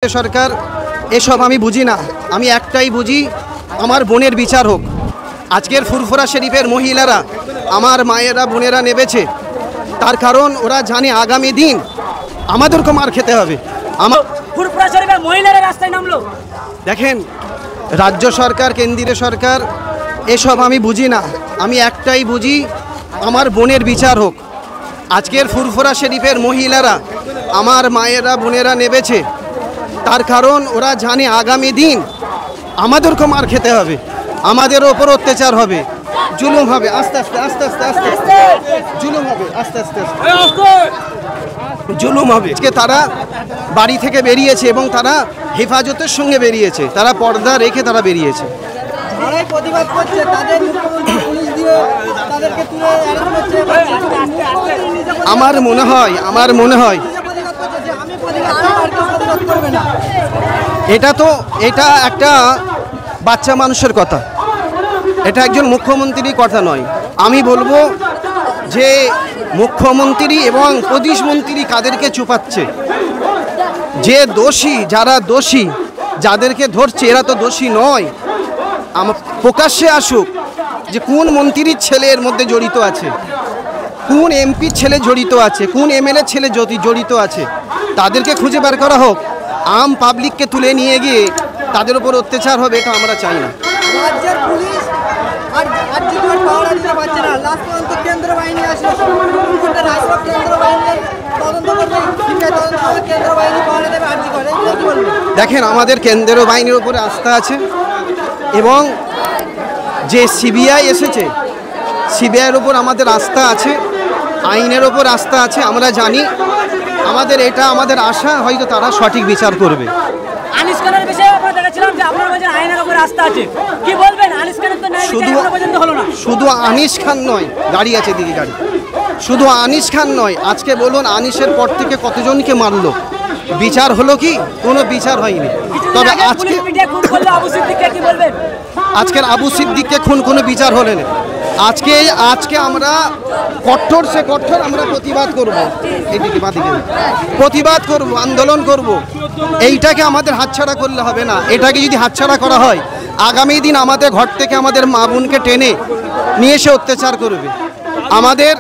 সরকার এসব আমি বুঝি না। আমি একটাই বুঝি, আমার বোনের বিচার হোক। আজকের ফুরফুরা শরীফের মহিলারা, আমার মায়েরা বোনেরা নেমেছে, তার কারণ ওরা জানে আগামী দিন আমাদেরকে মার খেতে হবে। আমার ফুরফুরা শরীফের মহিলারা রাস্তায় নামলো। দেখেন, রাজ্য সরকার, কেন্দ্রীয় সরকার এসব আমি বুঝি না। আমি একটাই বুঝি, আমার বোনের বিচার হোক। আজকের ফুরফুরা শরীফের মহিলারা, আমার মায়েরা বোনেরা নেমেছে, তার কারণ ওরা জানে আগামী দিন আমাদেরকে মার খেতে হবে, আমাদের ওপর অত্যাচার হবে, জুলুম হবে, আস্তে আস্তে আস্তে আস্তে আস্তে আস্তে জুলুম হবে, আস্তে আস্তে জুলুম হবে। আজকে তারা বাড়ি থেকে বেরিয়েছে এবং তারা হেফাজতের সঙ্গে বেরিয়েছে, তারা পর্দা রেখে তারা বেরিয়েছে। প্রতিবাদ করছে তাদের পুলিশ দিয়ে তাদেরকে তুলে আমার মনে হয় এটা একটা বাচ্চা মানুষের কথা, এটা একজন মুখ্যমন্ত্রীর কথা নয়। আমি বলবো যে মুখ্যমন্ত্রী এবং প্রধানমন্ত্রী কাদেরকে চুপাচ্ছে, যে দোষী, যারা দোষী, যাদেরকে ধরছে এরা তো দোষী নয়। প্রকাশ্যে আসুক যে কোন মন্ত্রীর ছেলে এর মধ্যে জড়িত আছে, কোন এমপির ছেলে জড়িত আছে, কোন এমএলএ ছেলে জড়িত আছে, তাদেরকে খুঁজে বের করা হোক। আম পাবলিককে তুলে নিয়ে গিয়ে তাদের উপর অত্যাচার হবে, এটা আমরা চাই না। রাজ্যের পুলিশ আর পাওয়া দিতে পারছে না। লাস্ট পর্যন্ত কেন্দ্র বাহিনী আসলো, কেন্দ্র বাহিনী তদন্ত করবে, কেন্দ্র বাহিনী পাওয়া দেবে আর্জি করে। দেখেন, আমাদের কেন্দ্রীয় বাহিনীর উপরে আস্থা আছে এবং যে সিবিআই এসেছে, সিবিআইয়ের ওপর আমাদের আস্থা আছে, আইনের ওপর আস্থা আছে। আমরা জানি, আমাদের আশা হয়তো তারা সঠিক বিচার করবে। আনিস খানের বিষয়ে আমরা দেখেছিলাম যে আপনার কাছে আইনের উপর আস্থা আছে, কি বলবেন? আনিস খানের তো ন্যায় বিচার এখনো পর্যন্ত হলো না। শুধু আনিস খান নয়, গাড়ি আছে দিদি, গাড়ি শুধু আনিস খান নয়, আজকে বলুন আনিসের পর থেকে কতজনকে মারলো, বিচার হলো কি? কোনো বিচার হয়নি। তবে আজকের আবু সিদ্দিককে খুন কোনো বিচার হলো না। আজকে আমরা কঠোর সে কঠোর আমরা প্রতিবাদ করব, আন্দোলন করব। এইটাকে আমাদের হাতছাড়া করলে হবে না। এটাকে যদি হাতছাড়া করা হয়, আগামী দিন আমাদের ঘর থেকে আমাদের মা বোনকে টেনে নিয়ে এসে অত্যাচার করবে। আমাদের